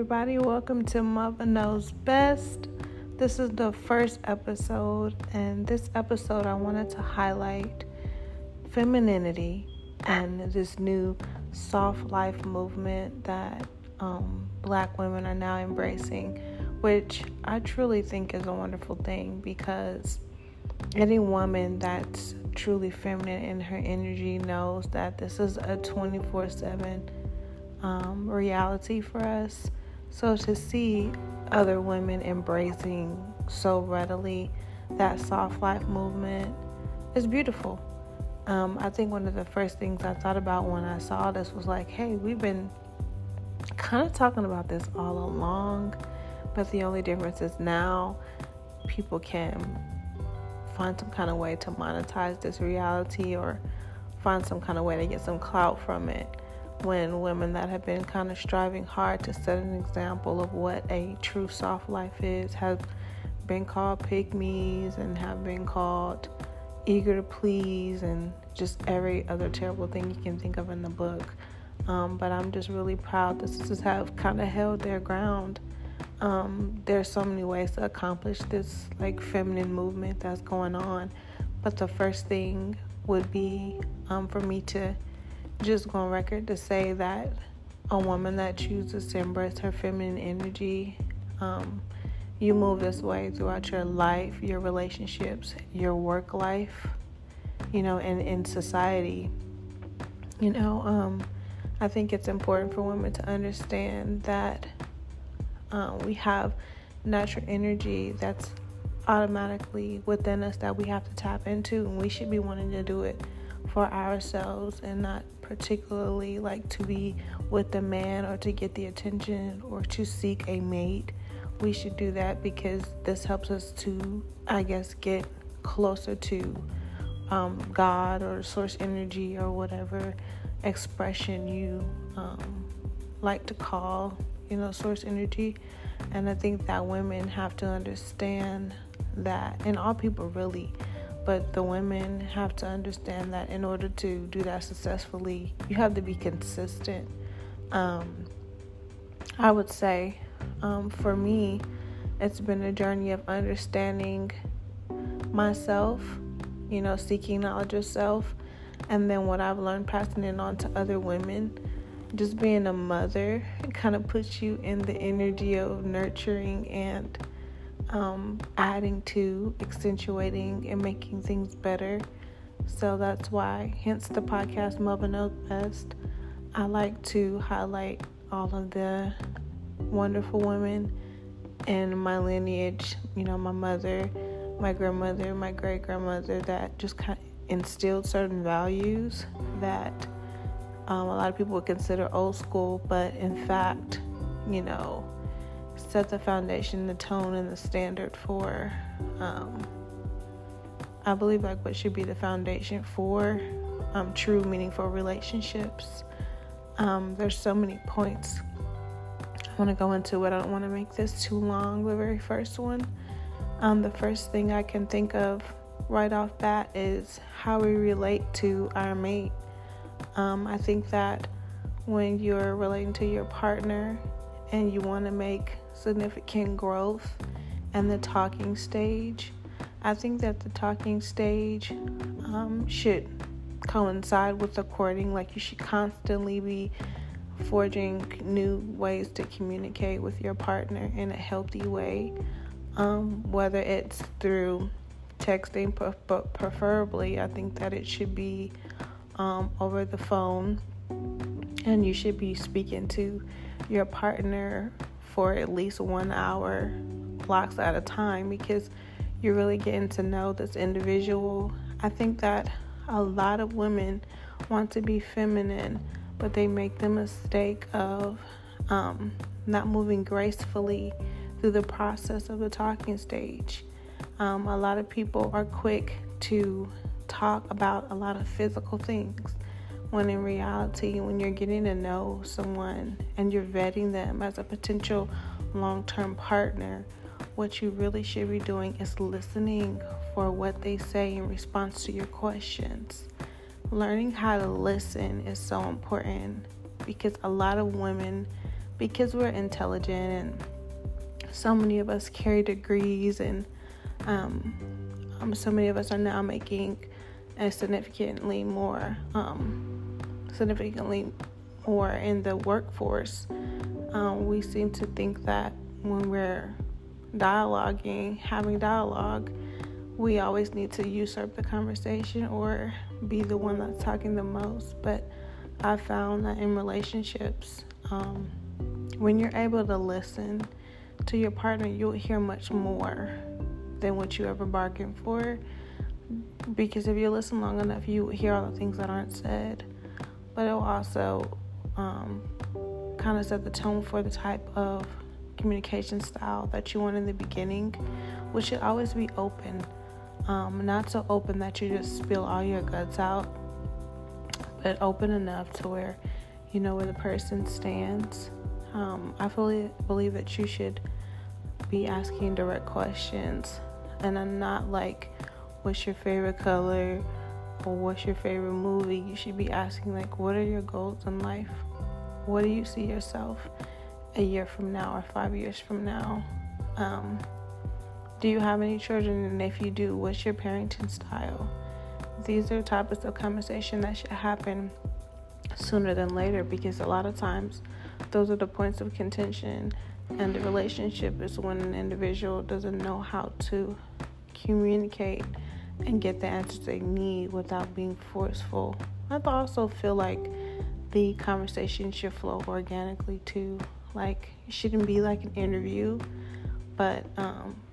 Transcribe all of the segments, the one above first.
everybody. Welcome to Mother Knows Best. This is the first episode, and this episode I wanted to highlight femininity and this new soft life movement that Black women are now embracing, which I truly think is a wonderful thing, because any woman that's truly feminine in her energy knows that this is a 24/7 reality for us. So to see other women embracing so readily that soft life movement is beautiful. I think one of the first things I thought about when I saw this was like, hey, we've been kind of talking about this all along, but the only difference is now people can find some kind of way to monetize this reality or find some kind of way to get some clout from it, when women that have been kind of striving hard to set an example of what a true soft life is have been called pygmies and have been called eager to please and just every other terrible thing you can think of in the book. But I'm just really proud that sisters have kind of held their ground. There's so many ways to accomplish this like feminine movement that's going on, but the first thing would be for me to just go on record to say that a woman that chooses to embrace her feminine energy, you move this way throughout your life, your relationships, your work life, and in society. I think it's important for women to understand that we have natural energy that's automatically within us that we have to tap into, and we should be wanting to do it for ourselves and not particularly like to be with a man or to get the attention or to seek a mate. We should do that because this helps us to, get closer to God or source energy or whatever expression you like to call source energy. And I think that women have to understand that, and all people really, but the women have to understand that in order to do that successfully, you have to be consistent. I would say for me, it's been a journey of understanding myself, seeking knowledge of self, and then what I've learned, passing it on to other women. Just being a mother, it kind of puts you in the energy of nurturing and adding to, accentuating, and making things better. So that's why, hence the podcast Mother Knows Best, I like to highlight all of the wonderful women in my lineage, my mother, my grandmother, my great-grandmother, that just kind of instilled certain values that a lot of people would consider old school, but in fact, set the foundation, the tone, and the standard for, I believe, like what should be the foundation for true, meaningful relationships. There's so many points I want to go into it. I don't want to make this too long. The very first one, the first thing I can think of right off bat is how we relate to our mate. I think that when you're relating to your partner and you want to make significant growth and the talking stage, I think that the talking stage should coincide with the courting. Like, you should constantly be forging new ways to communicate with your partner in a healthy way, whether it's through texting, but preferably I think that it should be over the phone, and you should be speaking to your partner for at least 1 hour blocks at a time, because you're really getting to know this individual. I think that a lot of women want to be feminine, but they make the mistake of not moving gracefully through the process of the talking stage. A lot of people are quick to talk about a lot of physical things, when in reality, when you're getting to know someone and you're vetting them as a potential long-term partner, what you really should be doing is listening for what they say in response to your questions. Learning how to listen is so important, because a lot of women because we're intelligent and so many of us carry degrees, and so many of us are now making significantly more in the workforce. We seem to think that when we're having dialogue, we always need to usurp the conversation or be the one that's talking the most. But I found that in relationships, when you're able to listen to your partner, you'll hear much more than what you ever bargained for. Because if you listen long enough, you hear all the things that aren't said. But it will also kind of set the tone for the type of communication style that you want in the beginning, which should always be open. Not so open that you just spill all your guts out, but open enough to where you know where the person stands. I fully believe that you should be asking direct questions, and I'm not like, what's your favorite color or what's your favorite movie? You should be asking, like, what are your goals in life? What do you see yourself a year from now or 5 years from now? Do you have any children? And if you do, what's your parenting style? These are topics of conversation that should happen sooner than later, because a lot of times those are the points of contention, and the relationship is when an individual doesn't know how to communicate and get the answers they need without being forceful. I also feel like the conversation should flow organically too. Like, it shouldn't be like an interview, but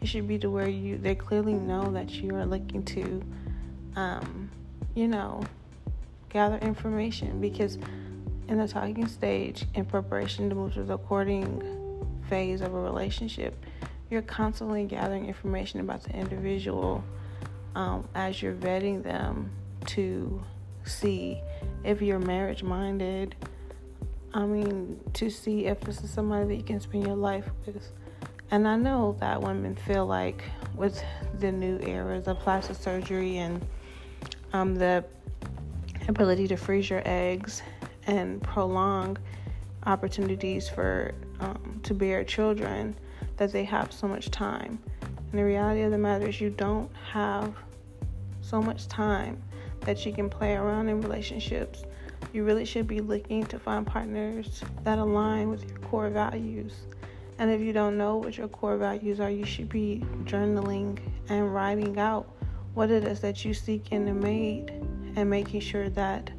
it should be to where they clearly know that you are looking to gather information, because in the talking stage, in preparation to move to the courting phase of a relationship, you're constantly gathering information about the individual as you're vetting them to see if you're marriage minded. To see if this is somebody that you can spend your life with. And I know that women feel like with the new eras of plastic surgery and the ability to freeze your eggs and prolong opportunities for to bear children, that they have so much time. And the reality of the matter is, you don't have so much time that you can play around in relationships. You really should be looking to find partners that align with your core values. And if you don't know what your core values are, you should be journaling and writing out what it is that you seek in a mate, and making sure that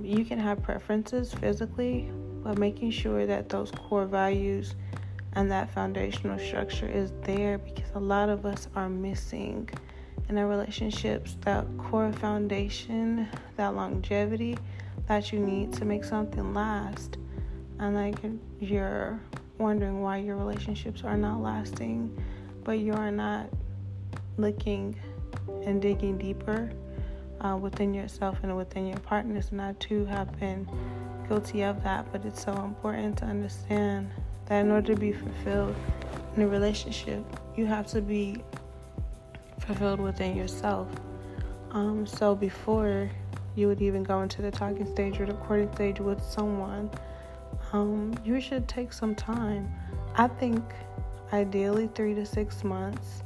you can have preferences physically, but making sure that those core values and that foundational structure is there, because a lot of us are missing in our relationships that core foundation, that longevity that you need to make something last. And like, you're wondering why your relationships are not lasting, but you are not looking and digging deeper within yourself and within your partners. And I too have been guilty of that, but it's so important to understand that in order to be fulfilled in a relationship, you have to be fulfilled within yourself. So before you would even go into the talking stage or the courting stage with someone, you should take some time. I think ideally 3 to 6 months,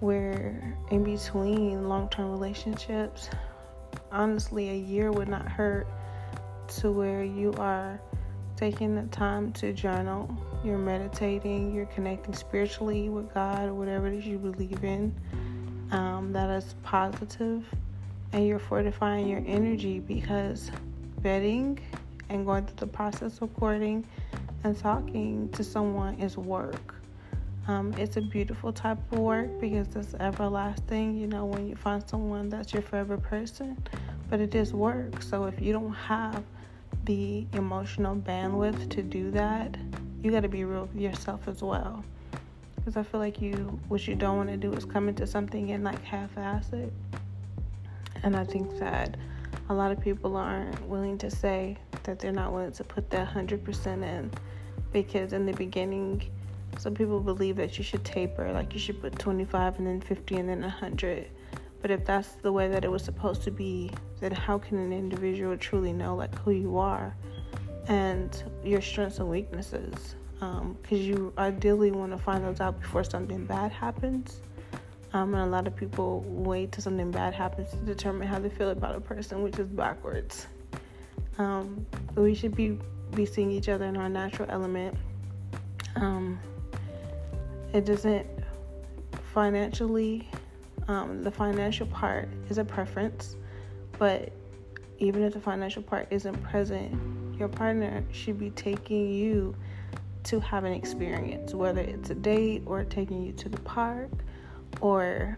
where in between long-term relationships, honestly, a year would not hurt, to where you are taking the time to journal, you're meditating, you're connecting spiritually with God or whatever it is you believe in, that is positive, and you're fortifying your energy, because vetting and going through the process of courting and talking to someone is work. It's a beautiful type of work, because it's everlasting, when you find someone that's your forever person, but it is work. So if you don't have the emotional bandwidth to do that, you got to be real with yourself as well. Because I feel like what you don't want to do is come into something and like half-ass it. And I think that a lot of people aren't willing to say that they're not willing to put that 100% in, because in the beginning, some people believe that you should taper, like you should put 25 and then 50 and then 100. But if that's the way that it was supposed to be, then how can an individual truly know like who you are? and your strengths and weaknesses, because you ideally want to find those out before something bad happens. And a lot of people wait till something bad happens to determine how they feel about a person, which is backwards. We should be seeing each other in our natural element. It doesn't financially, the financial part is a preference, but even if the financial part isn't present, your partner should be taking you to have an experience, whether it's a date or taking you to the park or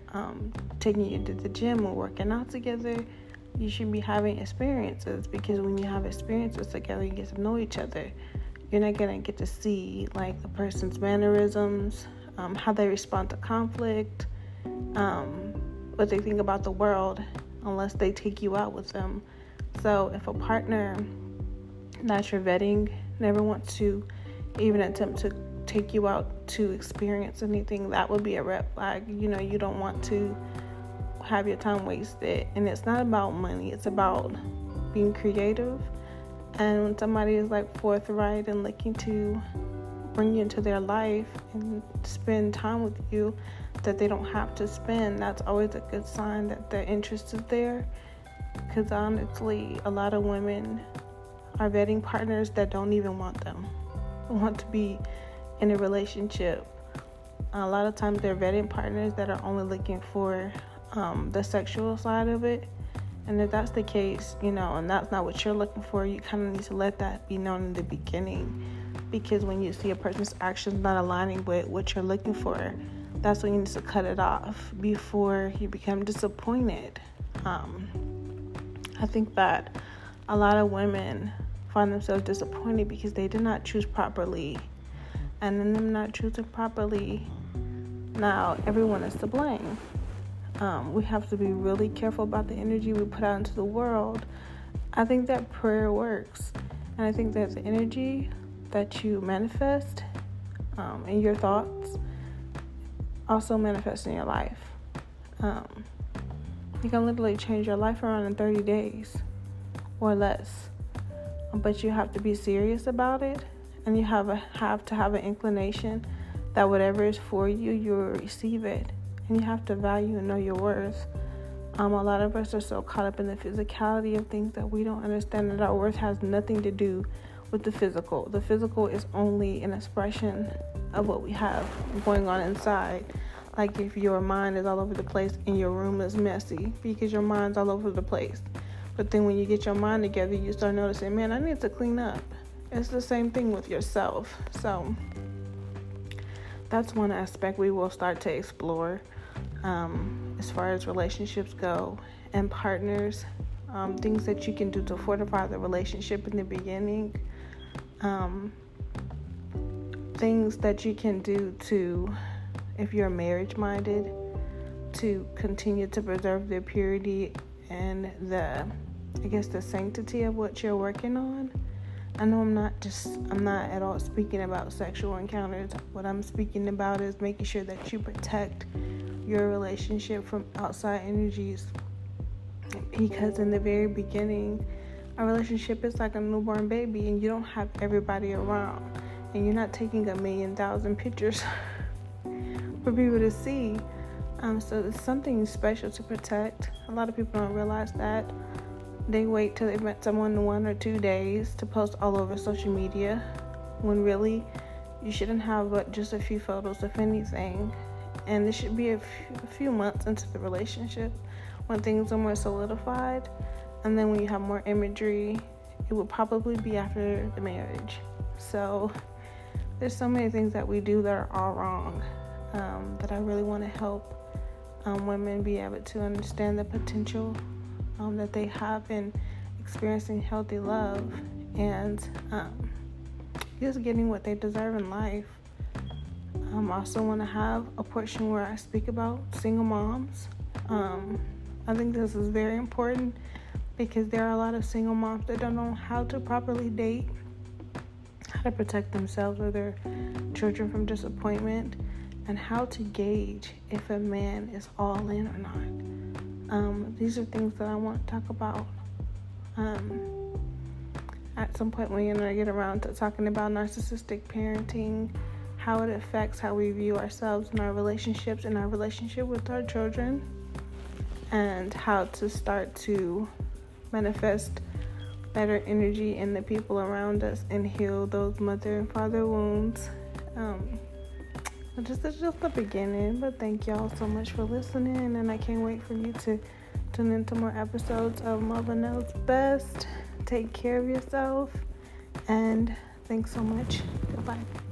taking you to the gym or working out together. You should be having experiences, because when you have experiences together, you get to know each other. You're not going to get to see like the person's mannerisms, how they respond to conflict, what they think about the world, unless they take you out with them. So if a partner that you're vetting never wants to even attempt to take you out to experience anything, that would be a red flag. You don't want to have your time wasted. And it's not about money, it's about being creative. And when somebody is like forthright and looking to bring you into their life and spend time with you that they don't have to spend, that's always a good sign that their interest is there. Because honestly, a lot of women are vetting partners that don't even want them, want to be in a relationship. A lot of times they're vetting partners that are only looking for the sexual side of it. And if that's the case, and that's not what you're looking for, you kind of need to let that be known in the beginning. Because when you see a person's actions not aligning with what you're looking for, that's when you need to cut it off before you become disappointed. I think that a lot of women find themselves disappointed because they did not choose properly. And in them not choosing properly, now everyone is to blame. We have to be really careful about the energy we put out into the world. I think that prayer works. And I think that the energy that you manifest in your thoughts also manifests in your life. You can literally change your life around in 30 days or less. But you have to be serious about it, and you have to have an inclination that whatever is for you, you'll receive it. And you have to value and know your worth. A lot of us are so caught up in the physicality of things that we don't understand that our worth has nothing to do with the physical. The physical is only an expression of what we have going on inside. Like if your mind is all over the place and your room is messy because your mind's all over the place. But then when you get your mind together, you start noticing, man, I need to clean up. It's the same thing with yourself. So that's one aspect we will start to explore as far as relationships go and partners. Things that you can do to fortify the relationship in the beginning. Things that you can do to, if you're marriage-minded, to continue to preserve the purity and the sanctity of what you're working on. I know I'm not at all speaking about sexual encounters. What I'm speaking about is making sure that you protect your relationship from outside energies. Because in the very beginning, a relationship is like a newborn baby, and you don't have everybody around, and you're not taking 1,000,000 pictures for people to see. So it's something special to protect. A lot of people don't realize that. They wait till they've met someone in 1 or 2 days to post all over social media, when really you shouldn't have but just a few photos, if anything. And this should be a few months into the relationship when things are more solidified. And then when you have more imagery, it would probably be after the marriage. So there's so many things that we do that are all wrong, that I really want to help women be able to understand the potential that they have in experiencing healthy love and just getting what they deserve in life. I also want to have a portion where I speak about single moms. I think this is very important because there are a lot of single moms that don't know how to properly date, how to protect themselves or their children from disappointment, and how to gauge if a man is all in or not. These are things that I want to talk about. at some point when I get around to talking about narcissistic parenting, how it affects how we view ourselves and our relationships and our relationship with our children, and how to start to manifest better energy in the people around us and heal those mother and father wounds. It's just the beginning, but thank y'all so much for listening, and I can't wait for you to tune into more episodes of Mother Knows Best. Take care of yourself, and thanks so much. Goodbye.